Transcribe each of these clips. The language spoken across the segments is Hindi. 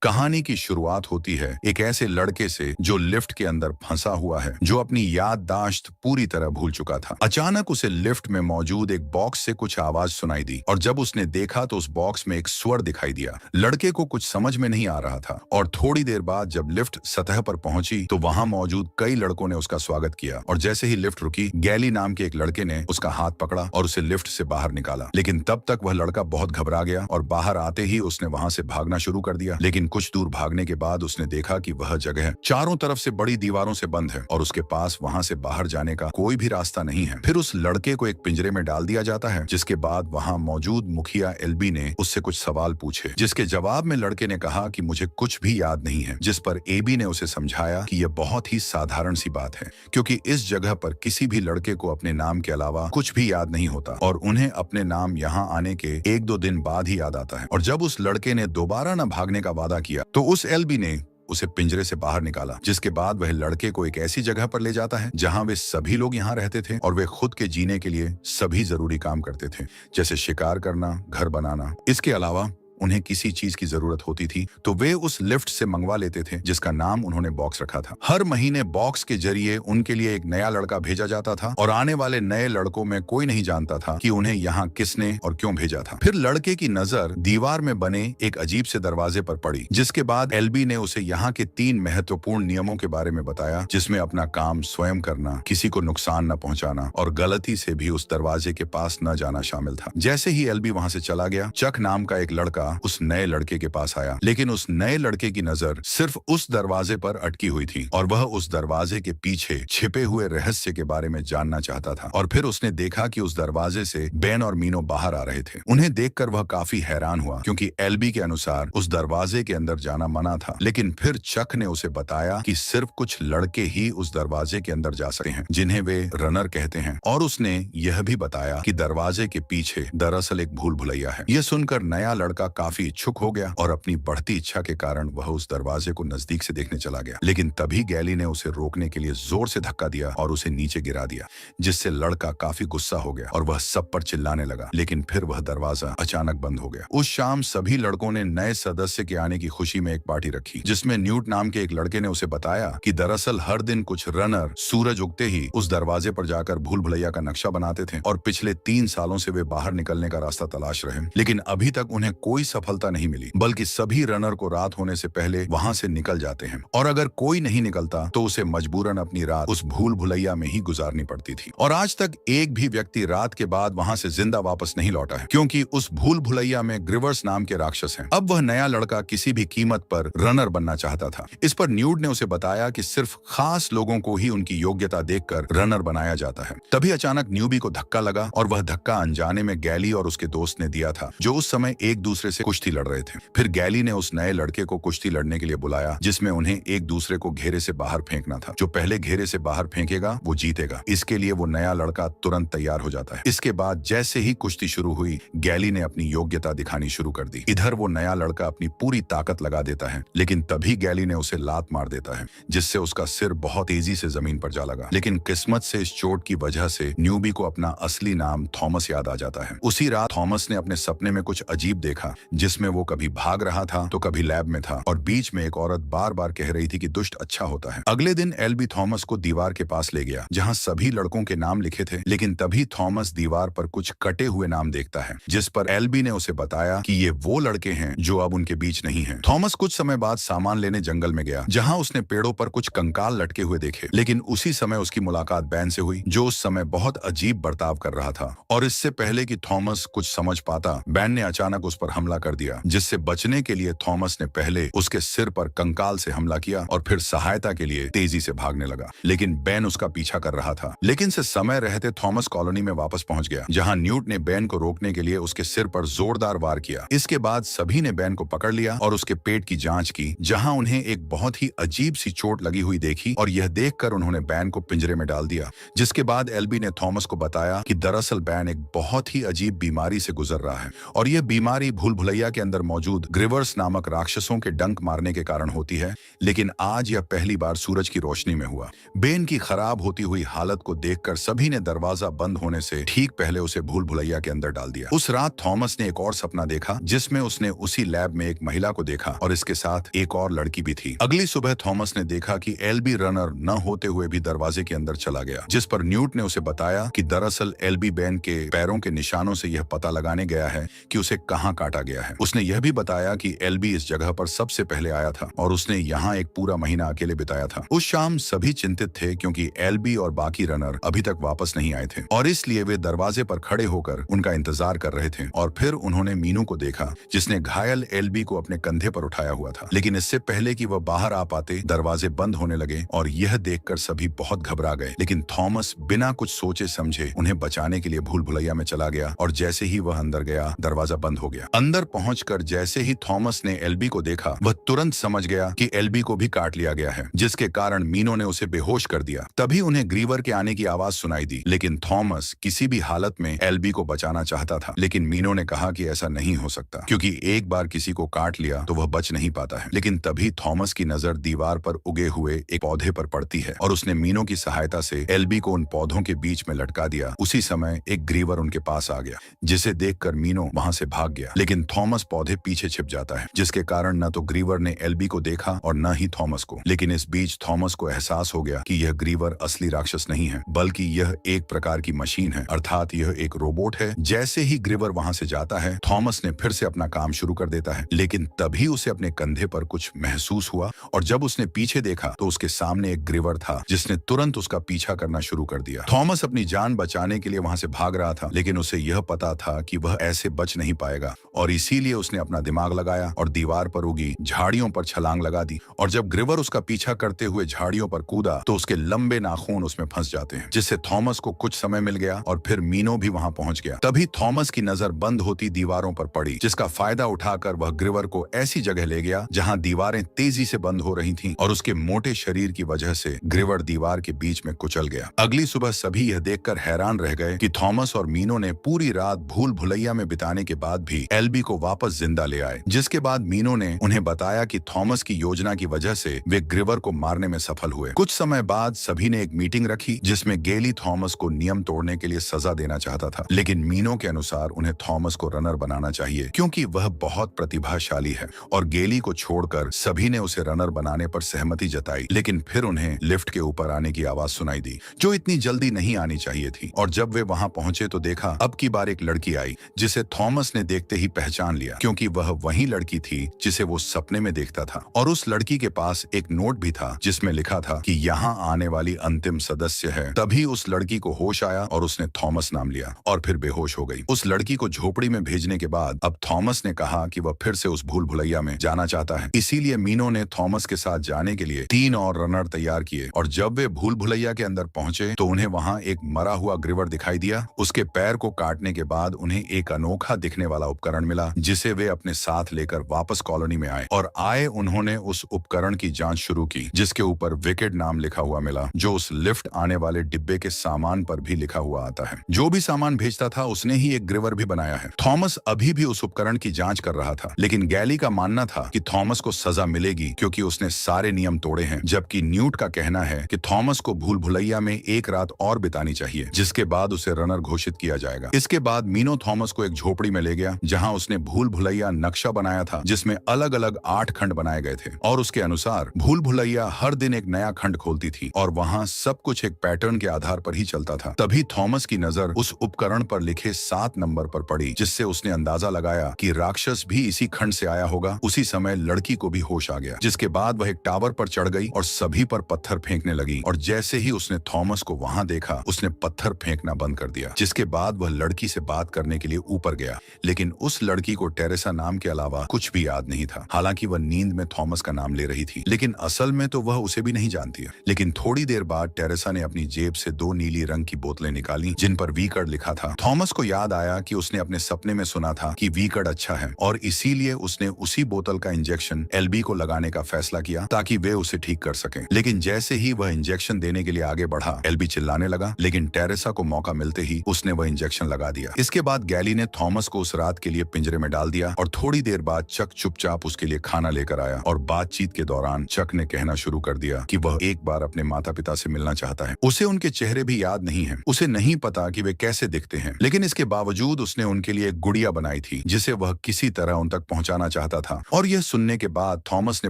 कहानी की शुरुआत होती है एक ऐसे लड़के से जो लिफ्ट के अंदर फंसा हुआ है, जो अपनी याददाश्त पूरी तरह भूल चुका था। अचानक उसे लिफ्ट में मौजूद एक बॉक्स से कुछ आवाज सुनाई दी और जब उसने देखा तो उस बॉक्स में एक स्वर दिखाई दिया। लड़के को कुछ समझ में नहीं आ रहा था और थोड़ी देर बाद जब लिफ्ट सतह पर पहुंची तो वहां मौजूद कई लड़कों ने उसका स्वागत किया और जैसे ही लिफ्ट रुकी, गैली नाम के एक लड़के ने उसका हाथ पकड़ा और उसे लिफ्ट से बाहर निकाला। लेकिन तब तक वह लड़का बहुत घबरा गया और बाहर आते ही उसने वहां से भागना शुरू कर दिया। लेकिन कुछ दूर भागने के बाद उसने देखा कि वह जगह चारों तरफ से बड़ी दीवारों से बंद है और उसके पास वहां से बाहर जाने का कोई भी रास्ता नहीं है। फिर उस लड़के को एक पिंजरे में डाल दिया जाता है, जिसके बाद वहां मौजूद मुखिया एलबी ने उससे कुछ सवाल पूछे, जिसके जवाब में लड़के ने कहा कि मुझे कुछ भी याद नहीं है। जिस पर एबी ने उसे समझाया कि यह बहुत ही साधारण सी बात है, क्योंकि इस जगह पर किसी भी लड़के को अपने नाम के अलावा कुछ भी याद नहीं होता और उन्हें अपने नाम यहाँ आने के 1-2 दिन बाद ही याद आता है। और जब उस लड़के ने दोबारा न भागने का वादा किया तो उस एलबी ने उसे पिंजरे से बाहर निकाला, जिसके बाद वह लड़के को एक ऐसी जगह पर ले जाता है जहां वे सभी लोग यहाँ रहते थे और वे खुद के जीने के लिए सभी जरूरी काम करते थे, जैसे शिकार करना, घर बनाना। इसके अलावा उन्हें किसी चीज की जरूरत होती थी तो वे उस लिफ्ट से मंगवा लेते थे, जिसका नाम उन्होंने बॉक्स रखा था। हर महीने बॉक्स के जरिए उनके लिए एक नया लड़का भेजा जाता था और आने वाले नए लड़कों में कोई नहीं जानता था कि उन्हें यहाँ किसने और क्यों भेजा था। फिर लड़के की नजर दीवार में बने एक अजीब से दरवाजे पर पड़ी, जिसके बाद एलबी ने उसे यहाँ के 3 महत्वपूर्ण नियमों के बारे में बताया, जिसमें अपना काम स्वयं करना, किसी को नुकसान न पहुंचाना और गलती से भी उस दरवाजे के पास न जाना शामिल था। जैसे ही एलबी वहां से चला गया, चक नाम का एक लड़का उस नए लड़के के पास आया, लेकिन उस नए लड़के की नजर सिर्फ उस दरवाजे पर अटकी हुई थी और वह उस दरवाजे के पीछे छिपे हुए रहस्य के बारे में जानना चाहता था। और फिर उसने देखा कि उस दरवाजे से बेन और मीनो बाहर आ रहे थे। उन्हें देखकर वह काफी हैरान हुआ, क्योंकि एलबी के अनुसार उस दरवाजे के अंदर जाना मना था। लेकिन फिर चक ने उसे बताया कि सिर्फ कुछ लड़के ही उस दरवाजे के अंदर जा सकते हैं, जिन्हें वे रनर कहते हैं। और उसने यह भी बताया कि दरवाजे के पीछे दरअसल एक भूल भुलैया है। यह सुनकर नया लड़का काफी इच्छुक हो गया और अपनी बढ़ती इच्छा के कारण वह उस दरवाजे को नजदीक से देखने चला गया। लेकिन तभी गैली ने उसे रोकने के लिए जोर से धक्का दिया और उसे नीचे गिरा दिया, जिससे लड़का काफी गुस्सा हो गया और वह सब पर चिल्लाने लगा। लेकिन फिर वह दरवाजा अचानक बंद हो गया। उस शाम सभी लड़कों ने नए सदस्य के आने की खुशी में एक पार्टी रखी, जिसमें न्यूट नाम के एक लड़के ने उसे बताया कि दरअसल हर दिन कुछ रनर सूरज उगते ही उस दरवाजे पर जाकर भूल भुलैया का नक्शा बनाते थे और पिछले 3 सालों से वे बाहर निकलने का रास्ता तलाश रहे, लेकिन अभी तक उन्हें कोई सफलता नहीं मिली, बल्कि सभी रनर को रात होने से पहले वहां से निकल जाते हैं और अगर कोई नहीं निकलता तो उसे मजबूरन अपनी रात उस भूल भुलैया में ही गुजारनी पड़ती थी। और आज तक एक भी व्यक्ति रात के बाद वहां से जिंदा वापस नहीं लौटा है, क्योंकि उस भूल भुलैया में ग्रिवर्स नाम के राक्षस हैं। अब वह नया लड़का किसी भी कीमत पर रनर बनना चाहता था। इस पर न्यूड ने उसे बताया कि सिर्फ खास लोगों को ही उनकी योग्यता देखकर रनर बनाया जाता है। तभी अचानक न्यूबी को धक्का लगा और वह धक्का अनजाने में गैली और उसके दोस्त ने दिया था, जो उस समय एक दूसरे से कुश्ती लड़ रहे थे। फिर गैली ने उस नए लड़के को कुश्ती लड़ने के लिए बुलाया, जिसमें उन्हें एक दूसरे को घेरे से बाहर फेंकना था। जो पहले घेरे से बाहर फेंकेगा वो जीतेगा। इसके लिए वो नया लड़का तुरंत तैयार हो जाता है। इसके बाद जैसे ही कुश्ती शुरू हुई, गैली ने अपनी योग्यता दिखानी शुरू कर दी। इधर वो नया लड़का अपनी पूरी ताकत लगा देता है, लेकिन तभी गैली ने उसे लात मार देता है, जिससे उसका सिर बहुत तेजी से जमीन पर जा लगा। लेकिन किस्मत से इस चोट की वजह से न्यूबी को अपना असली नाम थॉमस याद आ जाता है। उसी रात थॉमस ने अपने सपने में कुछ अजीब देखा, जिसमें वो कभी भाग रहा था तो कभी लैब में था और बीच में एक औरत बार बार कह रही थी कि दुष्ट अच्छा होता है। अगले दिन एलबी थॉमस को दीवार के पास ले गया, जहां सभी लड़कों के नाम लिखे थे। लेकिन तभी थॉमस दीवार पर कुछ कटे हुए नाम देखता है, जिस पर एलबी ने उसे बताया कि ये वो लड़के हैं जो अब उनके बीच नहीं हैं। थॉमस कुछ समय बाद सामान लेने जंगल में गया, जहां उसने पेड़ों पर कुछ कंकाल लटके हुए देखे। लेकिन उसी समय उसकी मुलाकात बैन से हुई, जो उस समय बहुत अजीब बर्ताव कर रहा था। और इससे पहले कि थॉमस कुछ समझ पाता, बैन ने अचानक उस पर हमला कर दिया, जिससे बचने के लिए थॉमस ने पहले उसके सिर पर कंकाल से हमला किया और फिर सहायता के लिए तेजी से भागने लगा। लेकिन बैन उसका पीछा कर रहा था। लेकिन से समय रहते थॉमस कॉलोनी में वापस पहुंच गया, जहां न्यूट ने बैन को रोकने के लिए उसके सिर पर जोरदार वार किया। इसके बाद सभी ने बैन को पकड़ लिया और उसके पेट की जांच की, जहां उन्हें एक बहुत ही अजीब सी चोट लगी हुई देखी और यह देखकर उन्होंने बैन को पिंजरे में डाल दिया। जिसके बाद एलबी ने थॉमस को बताया कि दरअसल बैन एक बहुत ही अजीब बीमारी से गुजर रहा है और यह बीमारी भूल भुलैया के अंदर मौजूद ग्रिवर्स नामक राक्षसों के डंक मारने के कारण होती है, लेकिन आज यह पहली बार सूरज की रोशनी में हुआ। बेन की खराब होती हुई हालत को देखकर सभी ने दरवाजा बंद होने से ठीक पहले उसे भूल भुलैया के अंदर डाल दिया। उस रात थॉमस ने एक और सपना देखा, जिसमें उसने उसी लैब में एक महिला को देखा और इसके साथ एक और लड़की भी थी। अगली सुबह थॉमस ने देखा कि एलबी रनर न होते हुए भी दरवाजे के अंदर चला गया, जिस पर न्यूट ने उसे बताया कि दरअसल एलबी बेन के पैरों के निशानों से यह पता लगाने गया है कि उसे कहां काटा गया है। उसने यह भी बताया कि एलबी इस जगह पर सबसे पहले आया था और उसने यहाँ एक पूरा महीना अकेले बिताया था। उस शाम सभी चिंतित थे क्योंकि एलबी और बाकी रनर अभी तक वापस नहीं आए थे और इसलिए वे दरवाजे पर खड़े होकर उनका इंतजार कर रहे थे। और फिर उन्होंने मीनू को देखा, जिसने घायल एलबी को अपने कंधे पर उठाया हुआ था। लेकिन इससे पहले कि वह बाहर आ पाते, दरवाजे बंद होने लगे और यह देखकर सभी बहुत घबरा गए। लेकिन थॉमस बिना कुछ सोचे समझे उन्हें बचाने के लिए भूल भुलैया में चला गया और जैसे ही वह अंदर गया, दरवाजा बंद हो गया। अंदर पहुंचकर जैसे ही थॉमस ने एलबी को देखा, वह तुरंत समझ गया कि एलबी को भी काट लिया गया है, जिसके कारण मीनो ने उसे बेहोश कर दिया। तभी उन्हें ग्रीवर के आने की आवाज सुनाई दी, लेकिन थॉमस किसी भी हालत में एलबी को बचाना चाहता था। लेकिन मीनो ने कहा कि ऐसा नहीं हो सकता, क्योंकि एक बार किसी को काट लिया तो वह बच नहीं पाता है। लेकिन तभी थॉमस की नजर दीवार पर उगे हुए एक पौधे पर पड़ती है और उसने मीनो की सहायता से एलबी को उन पौधों के बीच में लटका दिया। उसी समय एक ग्रीवर उनके पास आ गया, जिसे देखकर मीनो वहां से भाग गया। लेकिन थॉमस पौधे पीछे छिप जाता है, जिसके कारण न तो ग्रीवर ने एलबी को देखा और न ही थॉमस को। लेकिन इस बीच थॉमस को एहसास हो गया कि यह ग्रीवर असली राक्षस नहीं है, बल्कि यह एक प्रकार की मशीन है, अर्थात यह एक रोबोट है। जैसे ही ग्रीवर वहां से जाता है, थॉमस ने फिर से अपना काम शुरू कर देता है। लेकिन तभी उसे अपने कंधे पर कुछ महसूस हुआ और जब उसने पीछे देखा तो उसके सामने एक ग्रीवर था, जिसने तुरंत उसका पीछा करना शुरू कर दिया। थॉमस अपनी जान बचाने के लिए वहां से भाग रहा था, लेकिन उसे यह पता था कि वह ऐसे बच नहीं पाएगा और इसीलिए उसने अपना दिमाग लगाया और दीवार पर उगी झाड़ियों पर छलांग लगा दी। और जब ग्रीवर उसका पीछा करते हुए झाड़ियों पर कूदा तो उसके लंबे नाखून उसमें फंस जाते हैं, जिससे थॉमस को कुछ समय मिल गया और फिर मीनो भी वहां पहुंच गया। तभी थॉमस की नजर बंद होती दीवारों पर पड़ी, जिसका फायदा उठाकर वह ग्रीवर को ऐसी जगह ले गया जहां दीवारें तेजी से बंद हो रही थीं और उसके मोटे शरीर की वजह से ग्रीवर दीवार के बीच में कुचल गया। अगली सुबह सभी यह देखकर हैरान रह गए कि थॉमस और मीनो ने पूरी रात भूल भुलैया में बिताने के बाद भी एलबी को वापस जिंदा ले आए। जिसके बाद मीनो ने उन्हें बताया कि थॉमस की योजना की वजह से वे ग्रीवर को मारने में सफल हुए। कुछ समय बाद सभी ने एक मीटिंग रखी, जिसमें गेली थॉमस को नियम तोड़ने के लिए सजा देना चाहता था। लेकिन मीनो के अनुसार उन्हें थॉमस को रनर बनाना चाहिए, क्योंकि वह बहुत प्रतिभाशाली है और गेली को छोड़कर सभी ने उसे रनर बनाने पर सहमति जताई। लेकिन फिर उन्हें लिफ्ट के ऊपर आने की आवाज सुनाई दी, जो इतनी जल्दी नहीं आनी चाहिए थी। और जब वे वहां पहुंचे तो देखा अब की बार एक लड़की आई, जिसे थॉमस ने देखते ही पहचान लिया, क्योंकि वह वही लड़की थी जिसे वो सपने में देखता था। और उस लड़की के पास एक नोट भी था, जिसमें लिखा था कि यहाँ आने वाली अंतिम सदस्य है। तभी उस लड़की को होश आया और उसने थॉमस नाम लिया और फिर बेहोश हो गई। उस लड़की को झोपड़ी में भेजने के बाद अब थॉमस ने कहा कि वह फिर से उस भूल भुलैया में जाना चाहता है। इसीलिए मीनो ने थॉमस के साथ जाने के लिए 3 और रनर तैयार किए और जब वे भूल भुलैया के अंदर पहुंचे तो उन्हें वहां एक मरा हुआ ग्रीवर दिखाई दिया। उसके पैर को काटने के बाद उन्हें एक अनोखा दिखने वाला उपकरण मिला, जिसे वे अपने साथ लेकर वापस कॉलोनी में आए। और उन्होंने उस उपकरण की जांच शुरू की, जिसके ऊपर विकेट नाम लिखा हुआ मिला, जो उस लिफ्ट आने वाले डिब्बे के सामान पर भी लिखा हुआ आता है। जो भी सामान भेजता था उसने ही एक ग्रीवर भी बनाया है। थॉमस अभी भी उस उपकरण की जांच कर रहा था, लेकिन गैली का मानना था कि थॉमस को सजा मिलेगी क्योंकि उसने सारे नियम तोड़े हैं, जबकि न्यूट का कहना है कि थॉमस को भूल भुलैया में एक रात और बितानी चाहिए, जिसके बाद उसे रनर घोषित किया जाएगा। इसके बाद मीनो थॉमस को एक झोपड़ी में ले गया, जहां उसने भूल भुलैया नक्शा बनाया था, जिसमें अलग अलग 8 खंड बनाए गए थे और उसके अनुसार भूल भुलैया हर दिन एक नया खंड खोलती थी और वहां सब कुछ एक पैटर्न के आधार पर ही चलता था। तभी थॉमस की नजर उस उपकरण पर लिखे 7 नंबर पर पड़ी, जिससे उसने अंदाजा लगाया कि राक्षस भी इसी खंड से आया होगा। उसी समय लड़की को भी होश आ गया, जिसके बाद वह एक टावर पर चढ़ गई और सभी पर पत्थर फेंकने लगी। और जैसे ही उसने थॉमस को वहां देखा, उसने पत्थर फेंकना बंद कर दिया। जिसके बाद वह लड़की से बात करने के लिए ऊपर गया, लेकिन उस लड़की को टेरेसा नाम के अलावा कुछ भी याद नहीं था। हालांकि वह नींद में थॉमस का नाम ले रही थी, लेकिन असल में तो वह उसे भी नहीं जानती है। लेकिन थोड़ी देर बाद टेरेसा ने अपनी जेब से 2 नीली रंग की बोतलें निकाली, जिन पर वीकड लिखा था। थॉमस को याद आया कि उसने अपने सपने में सुना था कि वीकड अच्छा है और इसीलिए उसने उसी बोतल का इंजेक्शन एलबी को लगाने का फैसला किया ताकि वे उसे ठीक कर सकें। लेकिन जैसे ही वह इंजेक्शन देने के लिए आगे बढ़ा, एलबी चिल्लाने लगा, लेकिन टेरेसा को मौका मिलते ही उसने वह इंजेक्शन लगा दिया। इसके बाद गैली ने थॉमस को उस रात के लिए पिंजरे पिंजरे में डाल दिया और थोड़ी देर बाद चक चुपचाप उसके लिए खाना लेकर आया और बातचीत के दौरान चक ने कहना शुरू कर दिया कि वह एक बार अपने माता पिता से मिलना चाहता है। उसे उनके चेहरे भी याद नहीं है, उसे नहीं पता कि वे कैसे दिखते हैं, लेकिन इसके बावजूद उसने उनके लिए एक गुड़िया बनाई थी जिसे वह किसी तरह उन तक पहुंचाना चाहता था। और यह सुनने के बाद थॉमस ने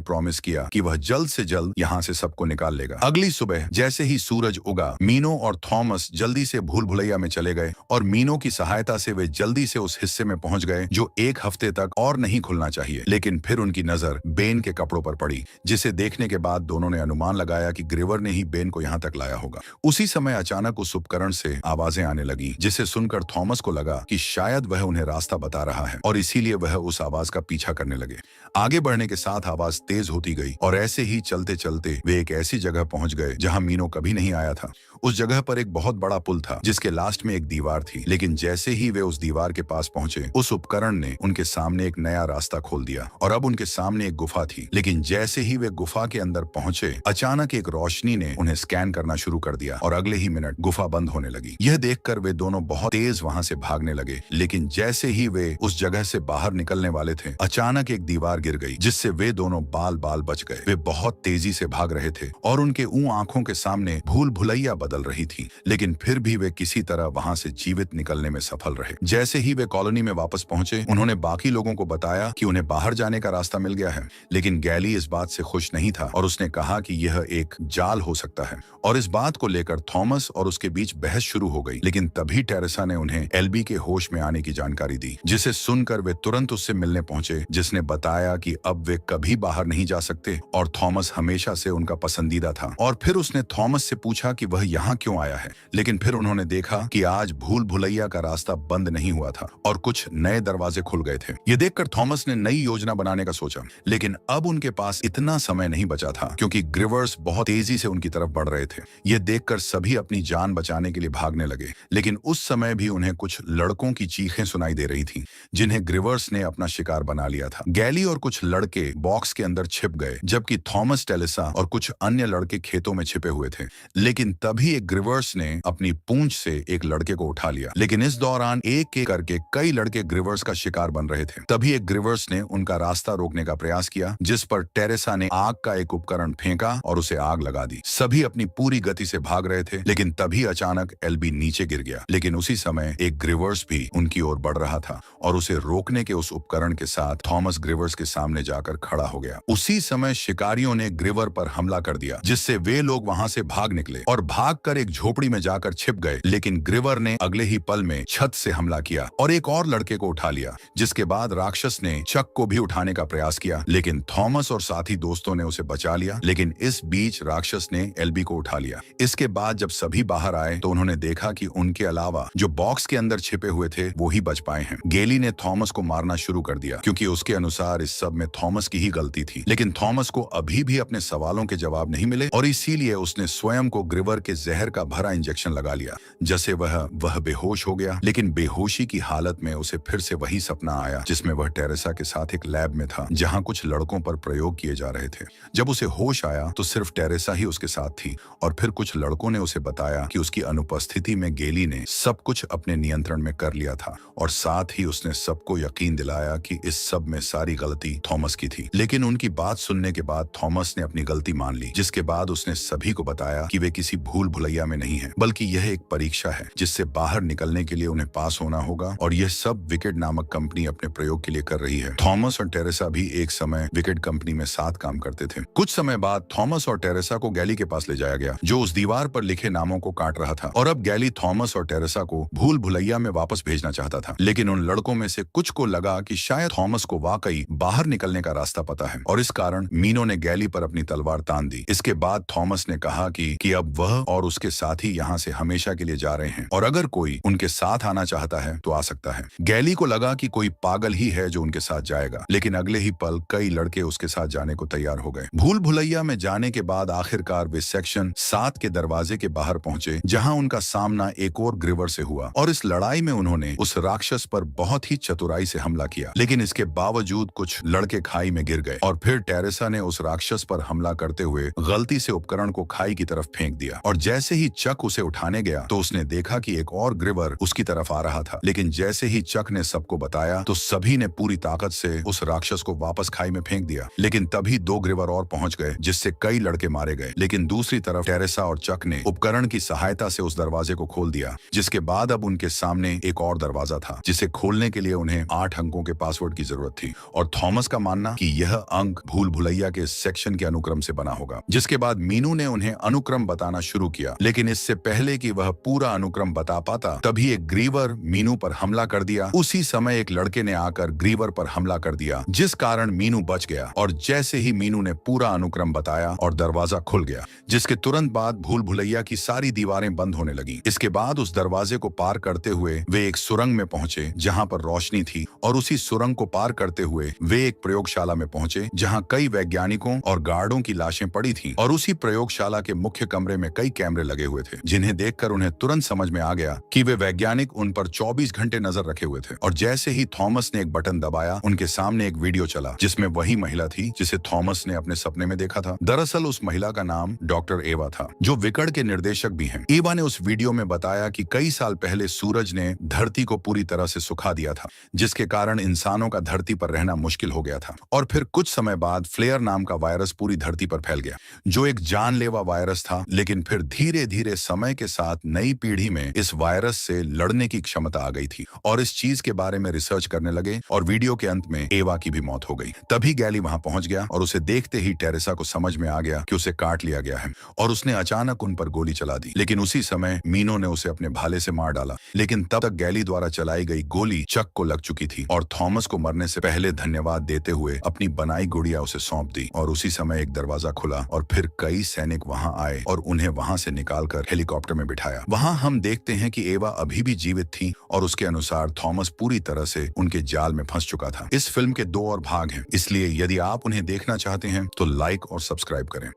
प्रॉमिस किया कि वह जल्द से जल्द यहाँ से सबको निकाल लेगा। अगली सुबह जैसे ही सूरज उगा, मीनो और थॉमस जल्दी से भूल भुलैया में चले गए और मीनो की सहायता से वे जल्दी से उस हिस्से में पहुंच गए जो एक हफ्ते तक और नहीं खुलना चाहिए। लेकिन फिर उनकी नजर बेन के कपड़ों पर पड़ी, जिसे देखने के बाद दोनों ने अनुमान लगाया कि ग्रिवर ने ही बेन को यहाँ तक लाया होगा। उसी समय अचानक उस उपकरण से आवाजें आने लगी, जिसे सुनकर थॉमस को लगा कि शायद वह उन्हें रास्ता बता रहा है और इसीलिए वह उस आवाज का पीछा करने लगे। आगे बढ़ने के साथ आवाज तेज होती गई और ऐसे ही चलते चलते वे एक ऐसी जगह पहुंच गए जहां मीनो कभी नहीं आया था। उस जगह पर एक बहुत बड़ा पुल था जिसके लास्ट में एक दीवार थी, लेकिन जैसे ही वे उस दीवार के पास पहुंचे, उस उपकरण ने उनके सामने एक नया रास्ता खोल दिया और अब उनके सामने एक गुफा थी। लेकिन जैसे ही वे गुफा के अंदर पहुंचे, अचानक एक रोशनी ने उन्हें स्कैन करना शुरू कर दिया और अगले ही मिनट गुफा बंद होने लगी। यह देखकर वे दोनों बहुत तेज वहां से भागने लगे, लेकिन जैसे ही वे उस जगह से बाहर निकलने वाले थे, अचानक एक दीवार गिर गई जिससे वे दोनों बाल बाल बच गए। वे बहुत तेजी से भाग रहे थे और उनके आंखों के सामने भूल भुलैया बदल रही थी, लेकिन फिर भी वे किसी तरह वहां से जीवित निकलने में सफल रहे। जैसे ही वे कॉलोनी में वापस पहुंचे, उन्होंने बाकी लोगों को बताया कि उन्हें बाहर जाने का रास्ता मिल गया है, लेकिन गैली इस बात से खुश नहीं था और उसने कहा कि यह एक जाल हो सकता है। और इस बात को लेकर थॉमस और उसके बीच बहस शुरू हो गई, लेकिन तभी टेरेसा ने उन्हें एल्बी के होश में आने की जानकारी दी, जिसे सुनकर वे तुरंत उससे मिलने पहुंचे, जिसने बताया कि अब वे कभी बाहर नहीं जा सकते और थॉमस हमेशा से उनका पसंदीदा था। और फिर उसने थॉमस से पूछा कि वह यहाँ क्यों आया है, लेकिन फिर उन्होंने देखा कि आज भूल भुलैया का रास्ता बंद नहीं हुआ था और कुछ नए दरवाजे खुल गए थे। ये देखकर थॉमस ने नई योजना बनाने का सोचा, लेकिन अब उनके पास इतना समय नहीं बचा था क्योंकि ग्रिवर्स बहुत तेजी से उनकी तरफ बढ़ रहे थे। ये देखकर सभी अपनी जान बचाने के लिए भागने लगे, लेकिन उस समय भी उन्हें कुछ लड़कों की चीखें सुनाई दे रही थी जिन्हें ग्रिवर्स ने अपना शिकार बना लिया था। गैली और कुछ लड़के बॉक्स के अंदर छिप गए, जबकि थॉमस, टेरेसा और कुछ अन्य लड़के खेतों में छिपे हुए थे। लेकिन तभी एक ग्रिवर्स ने अपनी पूंछ से एक लड़के को उठा लिया, लेकिन इस दौरान एक एक करके कई लड़के ग्रिवर्स का शिकार बन रहे थे। तभी एक ग्रिवर्स ने उनका रास्ता रोकने का प्रयास किया, जिस पर टेरेसा ने आग का एक उपकरण फेंका और उसे आग लगा दी। सभी अपनी पूरी गति से भाग रहे थे, लेकिन तभी अचानक एल्बी नीचे गिर गया। लेकिन उसी समय एक ग्रिवर्स भी उनकी ओर बढ़ रहा था और उसे रोकने के उस उपकरण के साथ थॉमस ग्रिवर्स के सामने जाकर खड़ा हो गया। उसी समय शिकारियों ने ग्रिवर पर हमला कर दिया, जिससे वे लोग वहां से भाग निकले और भागकर एक झोपड़ी में जाकर छिप गए। लेकिन ग्रिवर ने अगले ही पल में छत से हमला किया और एक और लड़के को उठा लिया, जिसके बाद राक्षस ने चक को भी उठाने का प्रयास किया, लेकिन थॉमस और साथी दोस्तों ने उसे बचा लिया। लेकिन इस बीच राक्षस ने एल्बी को उठा लिया। इसके बाद जब सभी बाहर आए तो उन्होंने देखा कि उनके अलावा जो बॉक्स के अंदर छिपे हुए थे वो ही बच पाए हैं। गैली ने थॉमस को मारना शुरू कर दिया क्योंकि उसके अनुसार इस सब में थॉमस की ही गलती थी, लेकिन थॉमस को अभी भी अपने सवालों के जवाब नहीं मिले और इसीलिए उसने स्वयं को ग्रिवर के जहर का भरा इंजेक्शन लगा लिया, जैसे वह बेहोश हो गया। लेकिन बेहोशी की हालत में उसे फिर से वही सपना आया जिसमें वह टेरेसा के साथ एक लैब में था जहां कुछ लड़कों पर प्रयोग किए जा रहे थे। जब उसे होश आया तो सिर्फ टेरेसा ही उसके साथ थी और फिर कुछ लड़कों ने उसे बताया कि उसकी अनुपस्थिति में गैली ने सब कुछ अपने नियंत्रण में कर लिया था और साथ ही उसने सबको यकीन दिलाया कि इस सब में सारी गलती थॉमस की थी। लेकिन उनकी बात सुनने के बाद थॉमस ने अपनी गलती मान ली, जिसके बाद उसने सभी को बताया कि वे किसी भूल भुलैया में नहीं है, बल्कि यह एक परीक्षा है जिससे बाहर निकलने के लिए उन्हें पास होना होगा और यह सब विकेट नामक कंपनी अपने प्रयोग के लिए कर रही है। थॉमस और टेरेसा भी एक समय विकेट कंपनी में साथ काम करते थे। कुछ समय बाद थॉमस और टेरेसा को गैली के पास ले जाया गया, जो उस दीवार पर लिखे नामों को काट रहा था और अब गैली थॉमस और टेरेसा को भूल भुलैया में वापस भेजना चाहता था। लेकिन उन लड़कों में से कुछ को लगा कि शायद थॉमस को वाकई बाहर निकलने का रास्ता पता है और इस कारण मीनो ने गैली पर अपनी तलवार तान दी। इसके बाद थॉमस ने कहा कि अब वह और उसके साथी यहाँ से हमेशा के लिए जा रहे हैं और अगर कोई उनके साथ आना चाहता है तो आ सकता है। गैली को लगा कि कोई पागल ही है जो उनके साथ जाएगा, लेकिन अगले ही पल कई लड़के उसके साथ जाने को तैयार हो गए। भूल भुलैया में जाने के बाद आखिरकार वे सेक्शन 7 के दरवाजे के बाहर पहुंचे, जहां उनका सामना एक और ग्रिवर से हुआ और इस लड़ाई में उन्होंने उस राक्षस पर बहुत ही चतुराई से हमला किया। लेकिन इसके बावजूद कुछ लड़के खाई में गिर गए और फिर टेरेसा ने उस राक्षस पर हमला करते हुए गलती से उपकरण को खाई की तरफ फेंक दिया और जैसे ही चक उसे उठाने गया तो उसने देखा कि एक और ग्रिवर उसकी तरफ आ रहा था। लेकिन जैसे ही चक ने सबको बताया तो सभी ने पूरी ताकत से उस राक्षस को वापस खाई में फेंक दिया। लेकिन तभी 2 ग्रीवर और पहुंच गए, जिससे कई लड़के मारे गए। लेकिन दूसरी तरफ टेरेसा और चक ने उपकरण की सहायता से उस दरवाजे को खोल दिया, जिसके बाद अब उनके सामने एक और दरवाजा था, जिसे खोलने के लिए उन्हें 8 अंकों के पासवर्ड की जरूरत थी। और थॉमस का मानना कि यह अंक भूल भुलैया के सेक्शन के अनुक्रम से बना होगा। जिसके बाद मीनू ने उन्हें अनुक्रम बताना शुरू किया, लेकिन इससे पहले कि वह पूरा अनुक्रम बता पाता, तभी एक ग्रीवर मीनू पर हमला कर दिया। उसी समय एक लड़के ने आकर ग्रीवर पर हमला कर दिया, जिस कारण मीनू बच गया। और जैसे ही मीनू ने पूरा अनुक्रम बताया और दरवाजा खुल गया, जिसके तुरंत बाद भूल भुलैया की सारी दीवारें बंद होने लगी। इसके बाद उस दरवाजे को पार करते हुए वे एक सुरंग में पहुंचे, जहां पर रोशनी थी। और उसी सुरंग को पार करते हुए वे एक प्रयोगशाला में पहुंचे, जहां कई वैज्ञानिकों और गार्डों की लाशें पड़ी थीं। और उसी प्रयोगशाला के मुख्य कमरे में कई कैमरे लगे हुए थे, जिन्हें देखकर उन्हें तुरंत समझ में आ गया कि वे वैज्ञानिक उन पर 24 घंटे नजर रखे हुए थे। और जैसे ही थॉमस ने एक बटन दबाया, उनके सामने एक वीडियो चला, जिसमें वही महिला थी जिसे थॉमस ने अपने सपने में देखा था। दरअसल उस महिला का नाम डॉक्टर एवा था, जो विकर्ड के निर्देशक भी हैं। एवा ने उस वीडियो में बताया कि कई साल पहले सूरज ने धरती को पूरी तरह से सुखा दिया था, जिसके कारण इंसानों का धरती पर रहना मुश्किल हो गया था। और फिर कुछ समय बाद फ्लेयर नाम का वायरस पूरी धरती पर फैल गया, जो एक जानलेवा वायरस था। लेकिन फिर धीरे धीरे समय के साथ नई पीढ़ी में इस वायरस से लड़ने की क्षमता आ गई थी, और इस चीज के बारे में रिसर्च करने लगे। और वीडियो के अंत में एवा की भी मौत हो गई। तभी गैली वहां पहुंच गया, और उसे देखते ही टेरेसा को समझ में आ गया कि उसे काट लिया गया है, और उसने अचानक उन पर गोली चला दी। लेकिन उसी समय मीनो ने उसे अपने भाले से मार डाला। लेकिन तब तक गैली द्वारा चलाई गई गोली चक को लग चुकी थी, और थॉमस को मरने से पहले धन्यवाद देते हुए अपनी बनाई गुड़िया उसे सौंप दी। और उसी समय एक दरवाजा खुला, और फिर कई सैनिक वहां आए और उन्हें वहां से निकालकर हेलीकॉप्टर में बिठाया। वहां हम देखते हैं कि एवा अभी भी जीवित थी, और उसके अनुसार थॉमस पूरी तरह से उनके जाल में फंस चुका था। इस फिल्म के 2 और भाग हैं, इसलिए यदि आप उन्हें देखना चाहते हैं तो लाइक और सब्सक्राइब करें।